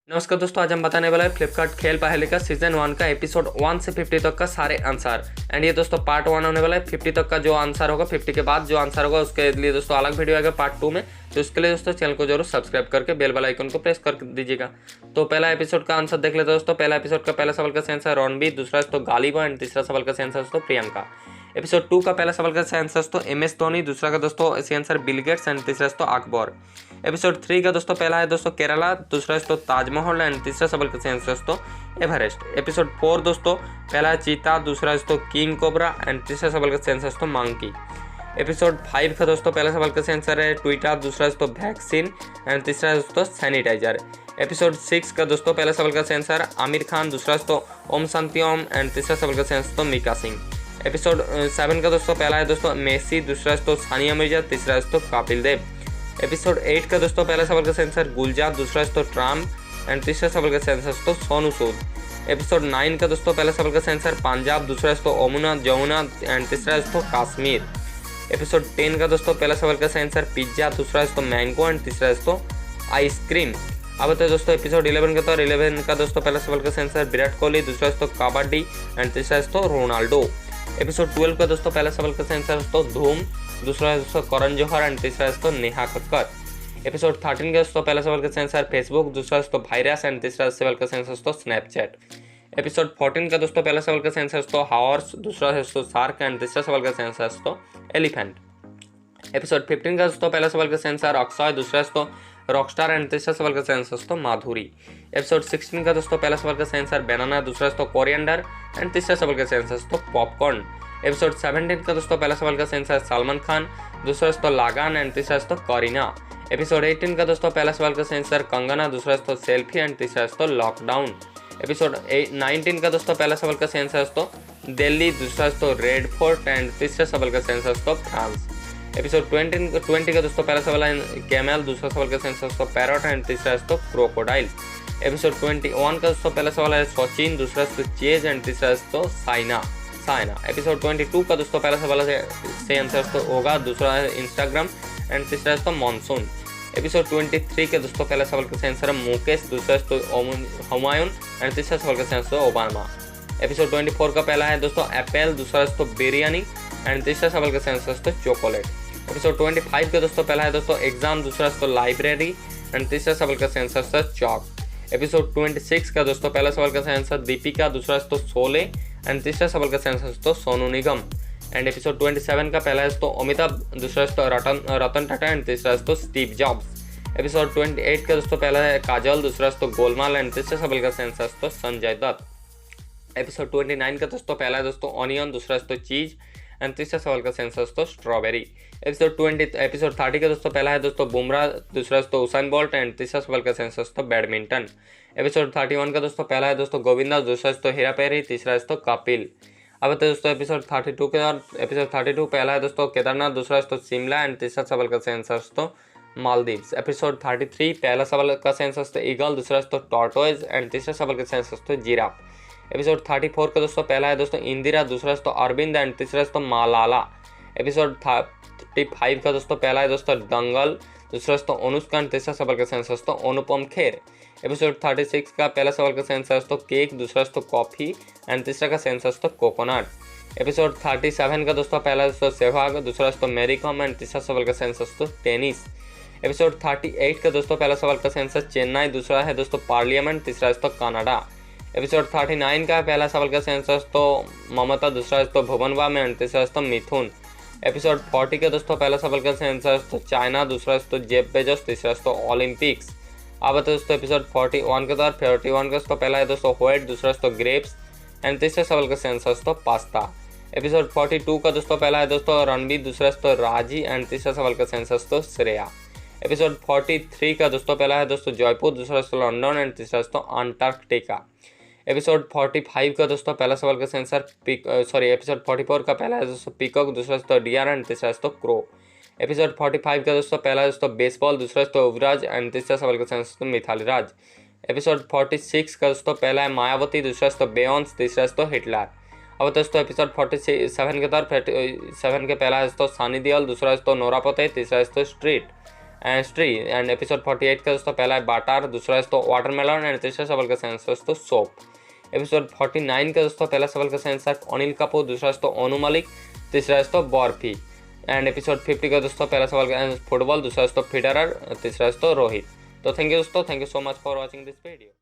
नमस्कार दोस्तों, आज हम बताने वाला है फ्लिपकार्ट खेल पहेली का सीजन 1 का एपिसोड 1 से 50 तक का सारे आंसर। एंड ये दोस्तों पार्ट 1 होने वाला है। 50 तक का जो आंसर होगा, 50 के बाद जो आंसर होगा उसके लिए दोस्तों अलग वीडियो आएगा पार्ट 2 में। तो उसके लिए दोस्तों चैनल को जरूर सब्सक्राइब करके बेल वाला आइकन को प्रेस कर दीजिएगा। तो पहला एपिसोड का आंसर देख लेते हैं दोस्तों। पहला एपिसोड का पहला सवाल का आंसर रणबीर, दूसरा दोस्तों गालिब एंड तीसरा सवाल का आंसर दोस्तों प्रियंका। एपिसोड 2 का पहला सवाल का आंसर दोस्तों MS धोनी, दूसरा का दोस्तों इसी आंसर बिल गेट्स एंड तीसरा दोस्तों अकबर। एपिसोड 3 का दोस्तों पहला है दोस्तों केरला, दूसरा दोस्तों ताजमहल एंड तीसरा सवाल का आंसर दोस्तों एवरेस्ट। एपिसोड 4 दोस्तों पहला है चीता, दूसरा दोस्तों किंग कोबरा एंड तीसरा सवाल का आंसर दोस्तों मंकी। एपिसोड 5 का दोस्तों पहला सवाल का आंसर है ट्विटर, दूसरा दोस्तों वैक्सीन एंड तीसरा दोस्तों सैनिटाइजर। एपिसोड 6 का दोस्तों पहला सवाल का आंसर आमिर खान, दूसरा दोस्तों ओम शांति ओम एंड तीसरा सवाल का आंसर दोस्तों मीका सिंह। एपिसोड 7 का दोस्तों पहला है दोस्तों मेसी, दूसरा दोस्तों सानिया मिर्जा, तीसरा दोस्तों कपिल देव। एपिसोड 8 का दोस्तों पहला सवाल का आंसर गुलजार, दूसरा दोस्तों ट्रम्प एंड तीसरा सवाल का आंसर दोस्तों सोनू सूद। एपिसोड 9 का दोस्तों पहला सवाल का आंसर पंजाब, दूसरा दोस्तों ओमुना जमुना एंड तीसरा दोस्तों कश्मीर। एपिसोड 10 का दोस्तों पहला सवाल का आंसर पिज्जा, दूसरा दोस्तों मैंगो एंड तीसरा दोस्तों आइसक्रीम। अब बताए दोस्तों एपिसोड 11 का, तो 11 का दोस्तों पहला सवाल का आंसर विराट कोहली, दूसरा दोस्तों कबड्डी एंड तीसरा दोस्तों रोनाल्डो। एपिसोड 12 का दोस्तों पहला सवाल का आंसर दोस्तों धूम, दूसरा दोस्तों करण जौहर एंड तीसरा दोस्तों नेहा कक्कर। एपिसोड 13 का दोस्तों पहला सवाल का आंसर फेसबुक, दूसरा दोस्तों वायरस एंड तीसरा सवाल का आंसर दोस्तों स्नैपचैट। एपिसोड 14 का दोस्तों पहला सवाल का आंसर दोस्तों हॉर्स, दूसरा दोस्तों शार्क एंड तीसरा सवाल का आंसर दोस्तों एलिफेंट। एपिसोड 15 का दोस्तों पहला सवाल का आंसर अक्षय, दूसरा दोस्तों रॉकस्टार एंड तीसरा सवाल का आंसर दोस्तों माधुरी। एपिसोड 16 का दोस्तों पहला सवाल का आंसर बनाना, दूसरा दोस्तों कोरिएंडर एंड तीसरा सवाल का आंसर दोस्तों पॉपकॉर्न। एपिसोड 17 का दोस्तों पहला सवाल का आंसर सलमान खान, दूसरा दोस्तों लगान एंड तीसरा दोस्तों करीना। एपिसोड 18 का दोस्तों पहला सवाल का आंसर कंगना, दूसरा दोस्तों सेल्फी एंड तीसरा दोस्तों लॉकडाउन। एपिसोड 19 का दोस्तों पहला सवाल का आंसर दोस्तों दिल्ली, दूसरा दोस्तों रेड फोर्ट एंड तीसरा सवाल का आंसर दोस्तों फ्रांस। एपिसोड 20 का दोस्तों पहला सवाल है कैमल, दूसरा सवाल का आंसर दोस्तों पैरट एंड तीसरा दोस्तों क्रोकोडाइल। एपिसोड 21 का दोस्तों पहला सवाल है सचिन, दूसरा दोस्तों चेज एंड तीसरा दोस्तों साइना। एपिसोड 22 का दोस्तों पहला सवाल से आंसर दोस्तों होगा, दूसरा है इंस्टाग्राम एंड तीसरा दोस्तों मानसून। एपिसोड 23 के दोस्तों पहला सवाल का आंसर है मुकेश, दूसरा दोस्तों हुमायूं एंड तीसरा सवाल का आंसर दोस्तों ओबामा। एपिसोड 24 का पहला है दोस्तों एप्पल, दूसरा दोस्तों बिरयानी एंड तीसरा सवाल का आंसर दोस्तों चॉकलेट। एपिसोड 25 का दोस्तों पहला है दोस्तों एग्जाम, दूसरा दोस्तों लाइब्रेरी एंड तीसरा सवाल का आंसर दोस्तों चॉक। एपिसोड 26 का दोस्तों पहला सवाल का आंसर दीपिका, दूसरा दोस्तों शोले एंड तीसरा सवाल का आंसर दोस्तों सोनू निगम। एंड एपिसोड 27 का पहला है दोस्तों अमिताभ, दूसरा दोस्तों रतन टाटा एंड तीसरा दोस्तों स्टीव जॉब्स। एपिसोड 28 का दोस्तों पहला है काजल, दूसरा दोस्तों गोलमाल एंड तीसरा सवाल का आंसर दोस्तों संजय दत्त। एपिसोड 29 का दोस्तों पहला है दोस्तों ऑनियन, दूसरा दोस्तों चीज एंड तीसरा सवाल का आंसर दोस्तों स्ट्रॉबेरी। एपिसोड 30 का दोस्तों पहला है दोस्तों बुमराह, दूसरा दोस्तों उसाइन बोल्ट एंड तीसरा सवाल का आंसर दोस्तों बैडमिंटन। एपिसोड 31 का दोस्तों पहला है दोस्तों गोविंदा, दूसरा दोस्तों हेरा फेरी, तीसरा दोस्तों कपिल। अब तो दोस्तों एपिसोड 32 के और एपिसोड 32 पहला है दोस्तों केदारनाथ, दूसरा दोस्तों शिमला एंड तीसरा सवाल का आंसर दोस्तों मालदीव्स। एपिसोड 33 पहला सवाल का आंसर दोस्तों ईगल, दूसरा दोस्तों टॉर्टोइज एंड तीसरा सवाल का आंसर दोस्तों जिराफ। एपिसोड 34 का दोस्तों पहला है दोस्तों इंदिरा, दूसरा दोस्तों अरविंद एंड तीसरा दोस्तों मालाला। एपिसोड 35 का दोस्तों पहला है दोस्तों दंगल, दूसरा दोस्तों अनुष्का एंड तीसरा सवाल का आंसर दोस्तों अनुपम खेर। एपिसोड 36 का पहला सवाल का आंसर दोस्तों केक, दूसरा दोस्तों कॉफी एंड तीसरा का आंसर दोस्तों कोकोनट। एपिसोड 37 का दोस्तों पहला दोस्तों सहवाग, दूसरा दोस्तों मैरी कॉम एंड तीसरा सवाल का आंसर दोस्तों टेनिस। एपिसोड 38 का दोस्तों पहला सवाल का आंसर चेन्नई, दूसरा है दोस्तों पार्लियामेंट, तीसरा दोस्तों कनाडा। एपिसोड 39 का पहला सवाल का आंसर दोस्तों ममता, दूसरा दोस्तों भुवन बाम एंड तीसरा दोस्तों मिथुन। एपिसोड 40 का दोस्तों पहला सवाल का आंसर दोस्तों चाइना, दूसरा दोस्तों जेफ बेजोस, तीसरा दोस्तों ओलंपिक्स। अब दोस्तों एपिसोड 41 के बाद 41 का दोस्तों पहला है दोस्तों व्हाइट, दूसरा दोस्तों ग्रेप्स एंड तीसरा सवाल का आंसर दोस्तों पास्ता। एपिसोड 42 का दोस्तों पहला है दोस्तों रणबीर, दूसरा दोस्तों राजी एंड तीसरा सवाल का आंसर दोस्तों श्रेया। एपिसोड 43 का दोस्तों पहला है दोस्तों जयपुर, दूसरा दोस्तों लंदन एंड तीसरा दोस्तों अंटार्कटिका। एपिसोड 45 का दोस्तों पहला सवाल का आंसर एपिसोड 44 का पहला है दोस्तों पीकॉक, दूसरा दोस्तों डियर एंड तीसरा दोस्तों क्रो। एपिसोड 45 का दोस्तों पहला है दोस्तों बेसबॉल, दूसरा दोस्तों युवराज एंड तीसरा सवाल का आंसर दोस्तों मिथाली राज। एपिसोड 46 का दोस्तों पहला है मायावती, दूसरा दोस्तों बेयॉन्स, तीसरा दोस्तों हिटलर। अब दोस्तों एपिसोड 47 के तौर 47 के पहला है दोस्तों सानी देओल, दूसरा दोस्तों नोरा फतेही, तीसरा दोस्तों स्ट्रीट। ट्री। एंड एपिसोड 48 का दोस्तों पहला है बाटार, दूसरा है दोस्तों वाटरमेलन एंड तीसरा सवाल का सही आंसर दोस्तों सोप। एपिसोड 49 का दोस्तों पहला सवाल का सही आंसर अनिल कपूर, दूसरा दोस्तों अनु मलिक, तीसरा दोस्तों बर्फी। एंड एपिसोड 50 का दोस्तों पहला सवाल का आंसर फुटबॉल, दूसरा दोस्तों फेडरर, तीसरा दोस्तों रोहित। तो थैंक यू दोस्तों, thank you so much for watching this video.